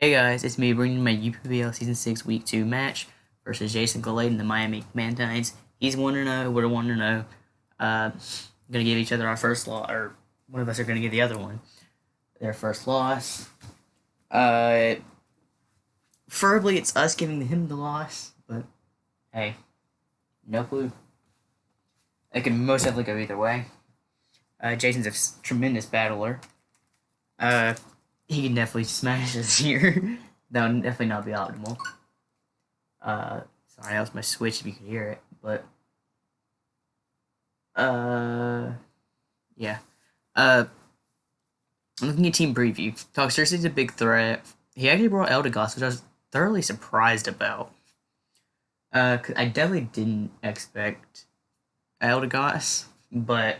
Hey guys, it's me bringing my UPBL Season 6 Week 2 match versus JasonGallade and the Miami Mantines. He's 1-0, we're 1-0. Gonna give each other our first loss, or one of us are gonna give the other one their first loss. Uh, Preferably it's us giving him the loss, but hey, no clue. It could most definitely go either way. Jason's a tremendous battler. Uh, he can definitely smash us here. That would definitely not be optimal. Sorry, that was my switch if you could hear it, but yeah. Uh, I'm looking at team preview. Toxtricity's a big threat. He actually brought Eldegoss, which I was thoroughly surprised about. 'Cause I definitely didn't expect Eldegoss, but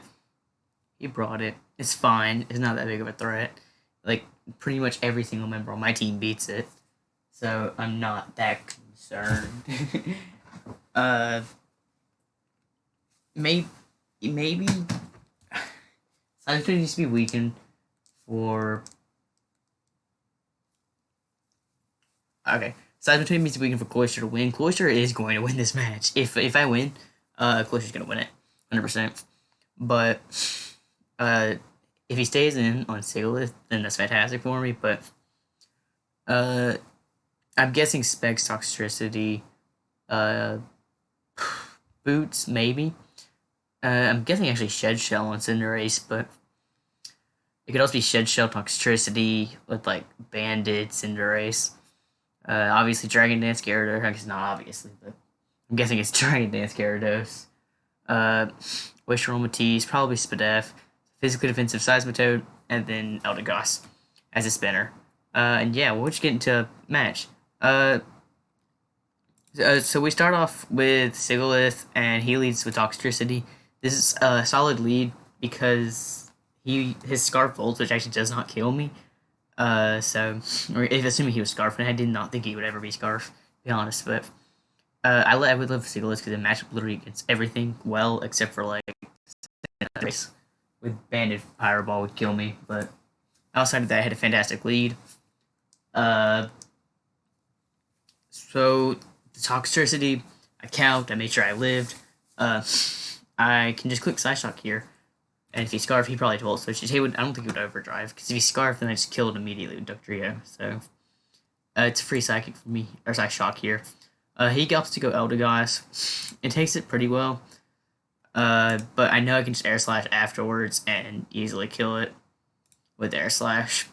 he brought it. It's fine. It's not that big of a threat. Like, pretty much every single member on my team beats it. So I'm not that concerned. uh, maybe Cybertron needs to be weakened for. Okay, Cybertron needs to be weakened for Cloister to win. Cloister is going to win this match. If I win, Cloister's gonna win it, 100%. But if he stays in on Sigilith, then that's fantastic for me. But I'm guessing Specs Toxtricity, uh, Boots maybe. I'm guessing actually Shed Shell on Cinderace, but it could also be Shed Shell Toxtricity with like Bandit, Cinderace. Obviously Dragon Dance Gyarados. I guess not obviously, but I'm guessing it's Dragon Dance Gyarados. Wish Aromatisse, probably Spadef, Physically Defensive Seismitoad, and then Eldegoss as a spinner. And yeah, we'll just get into a match. So we start off with Sigilith, and he leads with Toxtricity. This is a solid lead because his Scarf Volts, which actually does not kill me. Or if assuming he was Scarf, and I did not think he would ever be Scarf, to be honest. But I would love Sigilith because it matches literally against everything well, except for like with Banded Fireball would kill me. But outside of that, I had a fantastic lead. So the Toxtricity, I made sure I lived. I can just click Side Shock here. And if he Scarf, he probably Volt Switch. I don't think he would Overdrive, because if he Scarf, then I just kill it immediately with Dugtrio. So, it's a free Psychic for me, or Side Shock here. He opts to go Eldegoss. It takes it pretty well. But I know I can just Air Slash afterwards and easily kill it with Air Slash.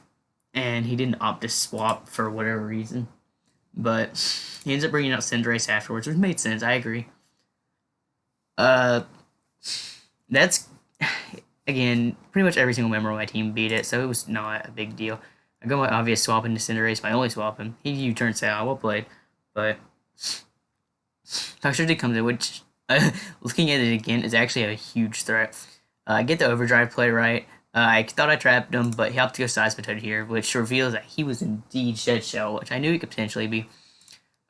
And he didn't opt to swap for whatever reason. But he ends up bringing out Cinderace afterwards, which made sense. I agree. That's again pretty much every single member of my team beat it, so it was not a big deal. I got my obvious swap into Cinderace, my only swap him. He U-turned out, well played, but Toxtricity comes in, which looking at it again is actually a huge threat. I get the Overdrive play right. I thought I trapped him, but he opted to go Seismitoad here, which reveals that he was indeed Shed Shell, which I knew he could potentially be.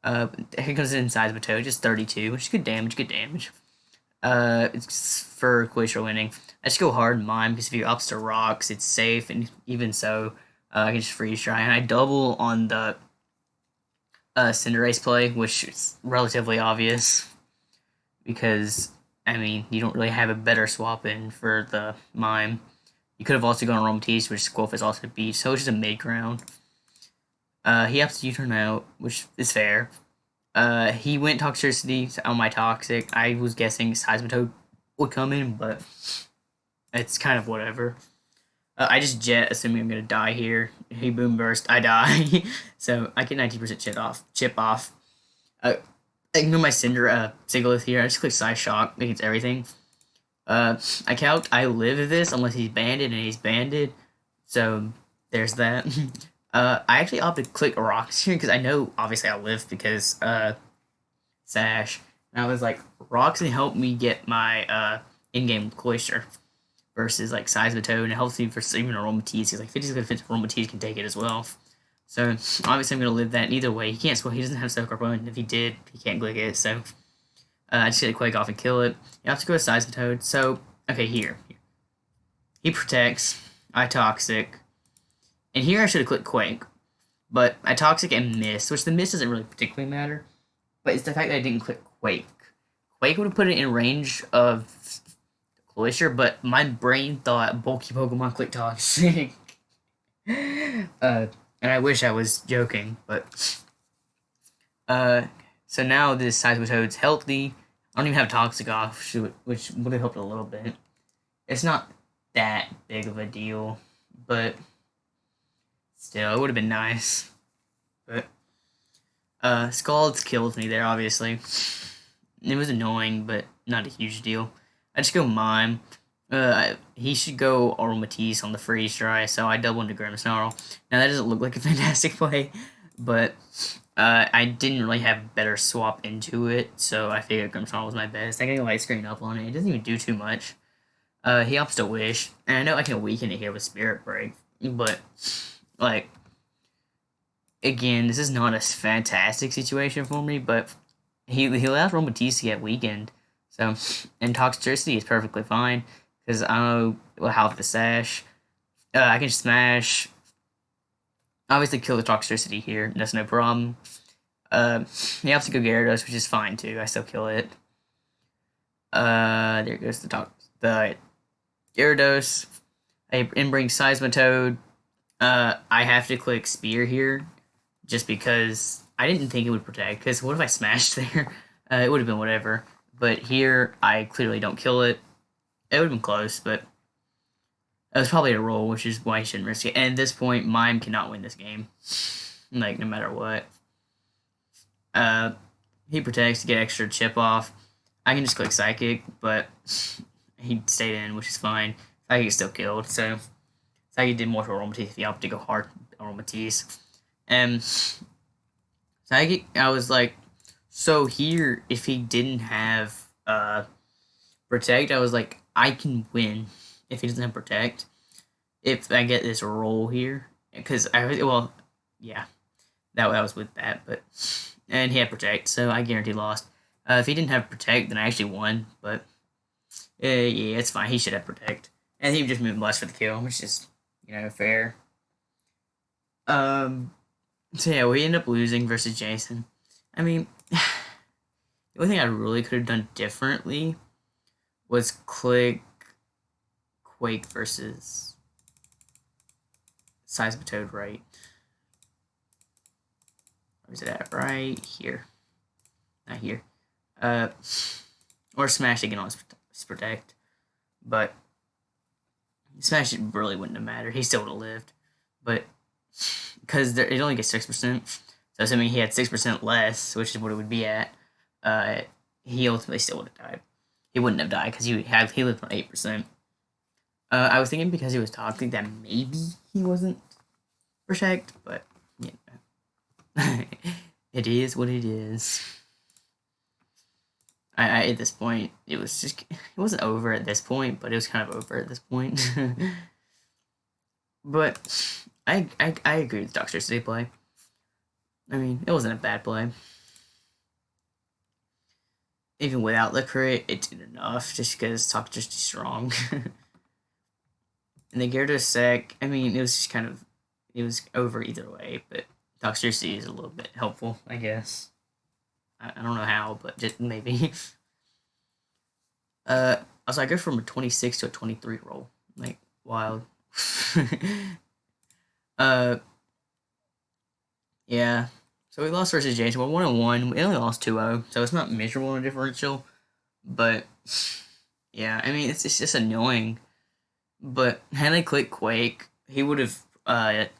Here comes in Seismitoad, just 32, which is good damage, It's for Glacial winning. I just go hard in mine, because if he opts to Rocks, it's safe, and even so, I can just Freeze Dry. And I double on the Cinderace play, which is relatively obvious, because, I mean, you don't really have a better swap in for the Mime. You could have also gone Aromatisse, which Squilf is also beat, so it's just a mid-ground. He opts to U-turn out, which is fair. He went Toxtricity on my Toxic. I was guessing Seismitoad would come in, but it's kind of whatever. I just Jet, assuming I'm gonna die here. He Boom Burst, I die. So I get 19% chip off. I ignore my Sigilith here. I just click Side Shock against everything. I live this unless he's banded, and he's banded. So there's that. I actually opted to click Rocks here because I know obviously I'll live because Sash. And I was like, Rocks can help me get my in-game Cloister versus like Seismitoad, and it helps me versus even Aromatisse because like 50 defensive Aromatisse can take it as well. So obviously I'm gonna live that. And either way, he can't swell. He doesn't have Soak Bone. If he did, he can't click it. So I just get a Quake off and kill it. You have to go with Seismitoad. So okay, here he protects. I Toxic. And here I should have clicked Quake. But I Toxic and Mist, which the Mist doesn't really particularly matter, but it's the fact that I didn't click Quake. Quake would have put it in range of Glacier, but my brain thought bulky Pokemon click Toxic. And I wish I was joking, but so now this Seismitoad's healthy. I don't even have Toxic off, which would have helped a little bit. It's not that big of a deal, but still, it would have been nice. But Scald's killed me there, obviously. It was annoying, but not a huge deal. I just go Mime. He should go Aromatisse on the freeze dry, so I double into Grimmsnarl. Now that doesn't look like a fantastic play, but I didn't really have better swap into it, so I figured Grimmsnarl was my best. I got a light screen up on it. It doesn't even do too much. He opts to Wish, and I know I can weaken it here with Spirit Break, but like again, this is not a fantastic situation for me, but he allows Aromatisse to get weakened. So, and Toxicity is perfectly fine because I don't know how the Sash. I can Smash. Obviously, kill the Toxicity here. That's no problem. He has to go Gyarados, which is fine too. I still kill it. There goes the Gyarados. I bring Seismitoad. I have to click Spear here, just because I didn't think it would protect. Because what if I smashed there? It would have been whatever. But here, I clearly don't kill it. It would have been close, but it was probably a roll, which is why I shouldn't risk it. And at this point, Mime cannot win this game. Like, no matter what. He protects to get extra chip off. I can just click Psychic, but he stayed in, which is fine. Psychic is still killed, so Psychic did more for Aromatisse if he opted to go hard Aromatisse. And Psychic, I was like, so here, if he didn't have Protect, I was like, I can win if he doesn't have Protect. If I get this roll here, because yeah, that was with that, but and he had Protect, so I guarantee lost. If he didn't have Protect, then I actually won, but yeah, it's fine. He should have Protect, and he just moved less for the kill, which is fair. So yeah, we end up losing versus Jason. I mean, the only thing I really could have done differently was click Quake versus Seismitoad right. Where's it at? Right here. Not here. Or Smash again on Protect. But Smash really wouldn't have mattered. He still would have lived. But because it only gets 6%, so assuming he had 6% less, which is what it would be at, he ultimately still would have died. He wouldn't have died because he lived on 8%. I was thinking because he was toxic that maybe he wasn't Protect, but it is what it is. I at this point it wasn't over at this point, but it was kind of over at this point. But I agree with Toxicity play. I mean, it wasn't a bad play. Even without the crit, it did enough just because Toxicity's strong. And the Gyarados Sec, I mean, it was just it was over either way, but Toxicity is a little bit helpful, I guess. I don't know how, but just maybe. Also, I go from a 26 to a 23 roll. Like, wild. Yeah. So we lost versus Jason. We're 1-1. We only lost 2-0, so it's not miserable in a differential. But, yeah, I mean, it's just annoying. But had I clicked Quake, he would have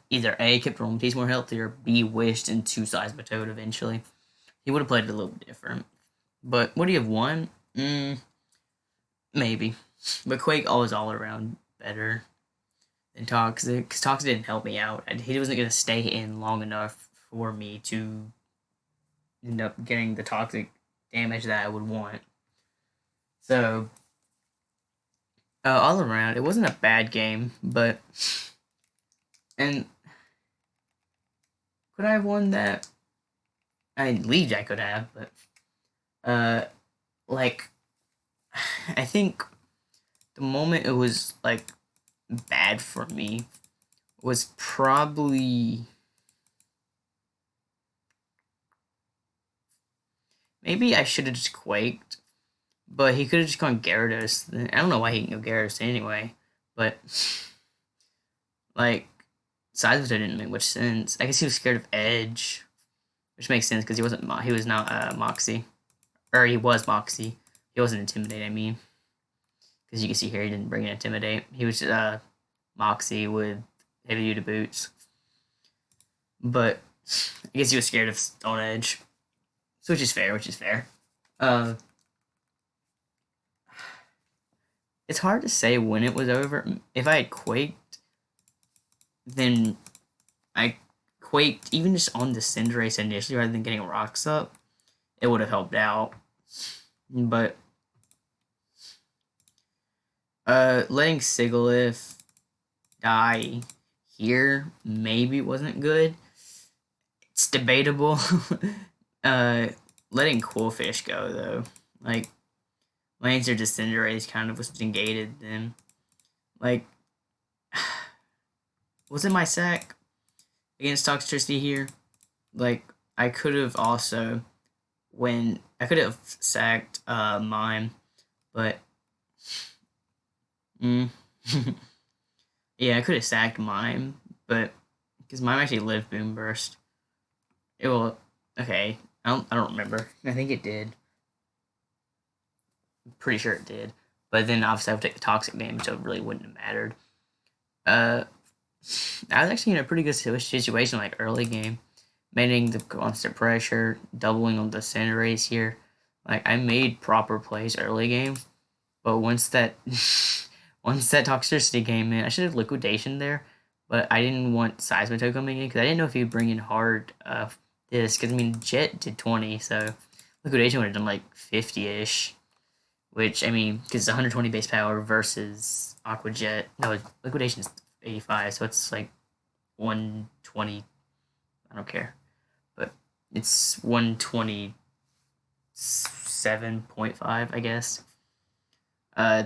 either A, kept Aromatisse more healthy, or B, wished into Seismitoad eventually. He would have played it a little bit different. But would he have won? Maybe. But Quake always all around better than Toxic, because Toxic didn't help me out. He wasn't going to stay in long enough for me to end up getting the Toxic damage that I would want. So, all around, it wasn't a bad game, but... And... Could I have won that? I believed I could have, but... like... I think... The moment it was, like... bad for me... was probably... maybe I should have just quaked, but he could have just gone Gyarados. I don't know why he can go Gyarados anyway, but like Seismitoad didn't make much sense. I guess he was scared of Edge, which makes sense because he was not Moxie, or he was Moxie. He wasn't Intimidate. I mean, because you can see here he didn't bring in Intimidate. He was Moxie with heavy duty boots, but I guess he was scared of Stone Edge, so which is fair. Which is fair. Uh, it's hard to say when it was over. If I had quaked, then I quaked even just on the Cinderace initially rather than getting rocks up. It would have helped out, but letting Sigilyph die here maybe wasn't good. It's debatable. Letting Qwilfish go though, like my answer to Cinderace kind of was negated then. Like, wasn't my sack against Toxtricity here? Like, I could have also I could have sacked Mime, but mm, yeah, I could have sacked Mime, but because Mime actually lived Boomburst. It will. Okay, I don't remember. I think it did. I'm pretty sure it did. But then obviously I would take the toxic damage, so it really wouldn't have mattered. I was actually in a pretty good situation like early game, managing the constant pressure, doubling on the Cinderace here. Like I made proper plays early game, but once that once that Toxtricity came in, I should have Liquidation there, but I didn't want Seismitoad coming in because I didn't know if he'd bring in hard this because I mean Jet did 20, so Liquidation would have done like 50-ish, which I mean because it's 120 base power versus Aqua Jet. No, Liquidation is 85, so it's like 120. I don't care, but it's 127.5, I guess. Uh,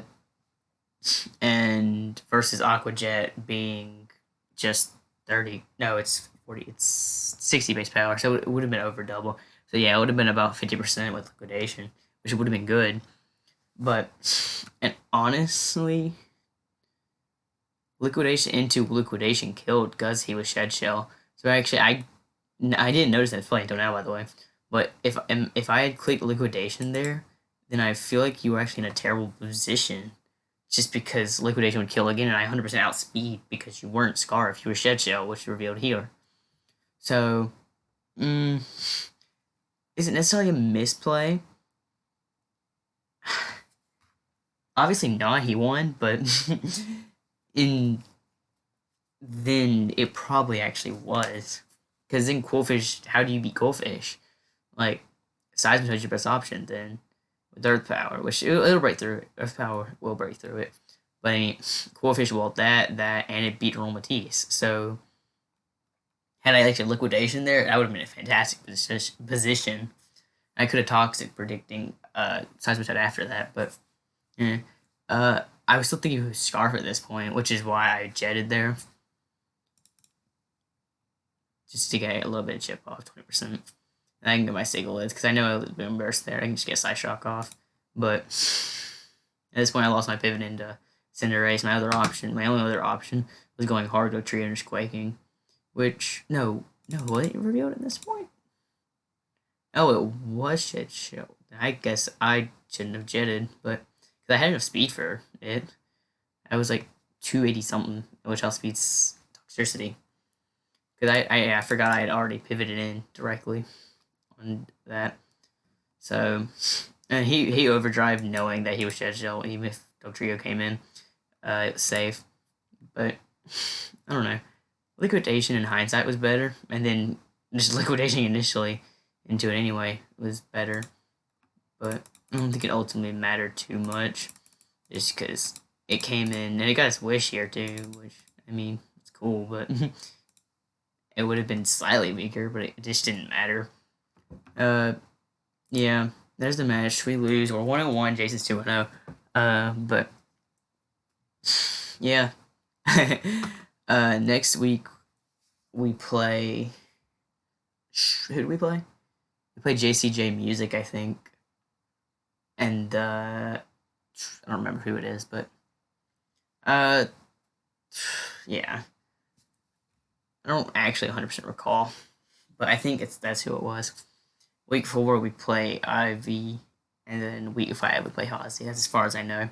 and versus Aqua Jet being just 30. No, it's 40. It's 60 base power, so it would have been over double. So yeah, it would have been about 50% with Liquidation, which would have been good. But and honestly, Liquidation into Liquidation killed because he was Shed Shell. So actually, I didn't notice that play until now, by the way. But if I had clicked Liquidation there, then I feel like you were actually in a terrible position, just because Liquidation would kill again, and I 100% outspeed because you weren't Scarf, you were Shed Shell, which revealed here. So, is it necessarily a misplay? Obviously not. He won, but in then it probably actually was. Because then Qwilfish, how do you beat Qwilfish? Like, Seismitoad's your best option then. With Earth Power, which it'll break through it. Earth Power will break through it. But I mean, Qwilfish will that, and it beat Aromatisse. So, had I actually Liquidation there, that would have been a fantastic position. I could have Toxic predicting Seismitoad after that, but yeah. I was still thinking it was Scarf at this point, which is why I jetted there. Just to get a little bit of chip off, 20%. And I can get my Sigilyph, because I know I Boom Burst there. I can just get Psyshock off. But at this point, I lost my pivot into Cinderace. My only other option, was going hard to Tree and just Quaking. Which, no, what revealed at this point? Oh, it was Shed Shell. I guess I shouldn't have jetted, but because I had enough speed for it. I was like 280 something, which outspeeds Toxtricity. Because I forgot I had already pivoted in directly on that. So, and he overdrive knowing that he was Shed Shell, even if Dugtrio came in. It was safe. But, I don't know. Liquidation in hindsight was better, and then just Liquidation initially into it anyway was better. But I don't think it ultimately mattered too much, just because it came in, and it got its wish here too, which, I mean, it's cool, but it would have been slightly weaker, but it just didn't matter. Yeah, there's the match. We lose. We're 1-1. Jason's 2-0. But yeah. Next week we play. Who do we play? We played JCJ Music, I think, and I don't remember who it is, but uh, yeah, I don't actually 100% recall, but I think that's who it was. Week 4 we play IV, and then week 5 we play Hazy. That's as far as I know.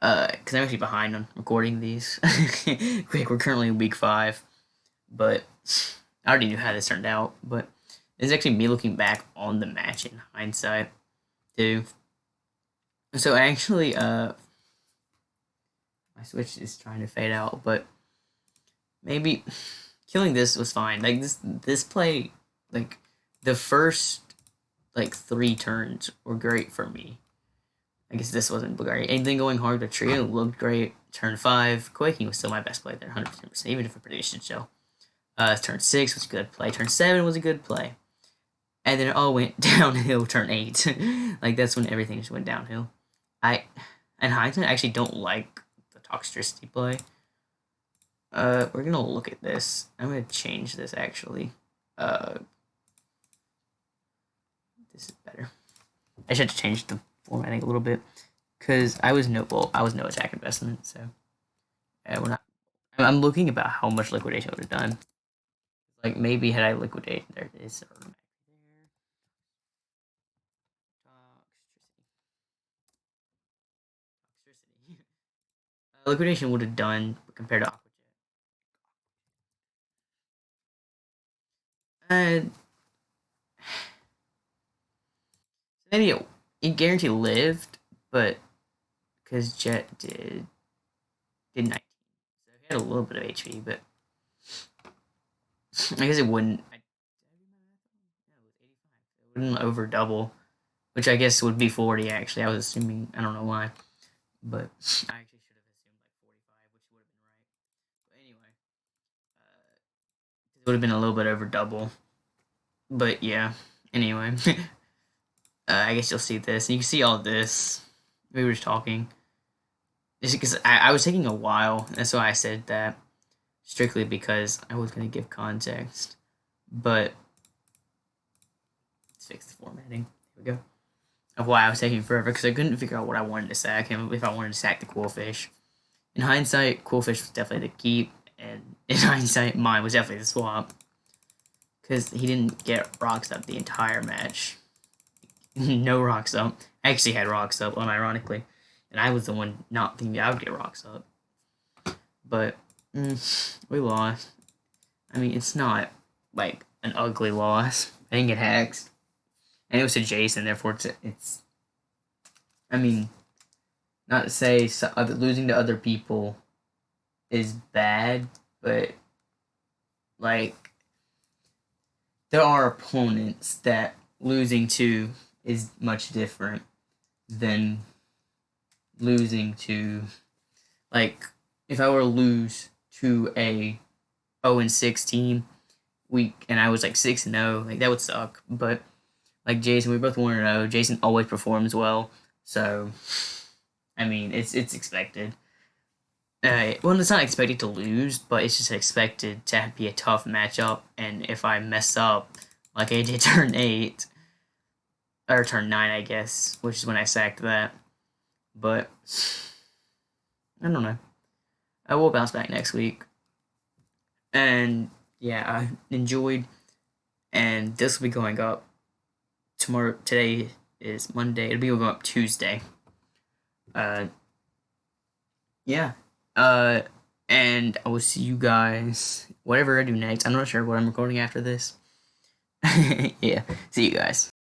Because I'm actually behind on recording these. Quick, we're currently in week 5, but I already knew how this turned out. But it's actually me looking back on the match in hindsight too. So actually, my Switch is trying to fade out, but maybe killing this was fine. Like this play, like the first like 3 turns were great for me. I guess this wasn't great. Anything going hard, the trio looked great. Turn 5, Quaking was still my best play there, 110%, even if a prediction show. Turn 6 was a good play. Turn 7 was a good play. And then it all went downhill turn 8. Like, that's when everything just went downhill. In hindsight, I actually don't like the Toxicity play. We're gonna look at this. I'm gonna change this, actually. This is better. I should have changed the formatting a little bit, because I was no attack investment, so we're not. I'm looking about how much liquidation I would have done. Like, maybe had I liquidated, there it is. Toxicity. Liquidation would have done compared to Aquajet. Maybe it guaranteed lived, but because Jet did 19, so he had a little bit of HP, but I guess it wouldn't. It wouldn't over double, which I guess would be 40. Actually, I was assuming. I don't know why, but I actually should have assumed like 45, which would have been right. But anyway, it would have been a little bit over double. But yeah. Anyway, I guess you'll see this. And you can see all this. We were just talking. Just because I was taking a while. That's why I said that. Strictly because I was going to give context. But let's fix the formatting. Here we go. Of why I was taking forever, because I couldn't figure out what I wanted to sack him, if I wanted to sack the Quillfish. In hindsight, Quillfish was definitely the keep, and in hindsight, mine was definitely the swap. Because he didn't get rocks up the entire match. No rocks up. I actually had rocks up, unironically. And I was the one not thinking I would get rocks up. But, we lost. I mean, it's not, like, an ugly loss. I didn't get hexed. And it was to Jason, therefore it's I mean, not to say losing to other people is bad, but, like, there are opponents that losing to is much different than losing to, like, if I were to lose to a 0-6 team and I was like 6-0, like, that would suck. But like Jason, we both 1-0. Jason always performs well, so I mean, it's expected. Well, it's not expected to lose, but it's just expected to be a tough matchup. And if I mess up, like I did turn 8 or turn 9, I guess, which is when I sacked that. But I don't know. I will bounce back next week. And yeah, I enjoyed. And this will be going up tomorrow. Today is Monday. It'll be going up Tuesday. Yeah. And I will see you guys. Whatever I do next. I'm not sure what I'm recording after this. Yeah. See you guys.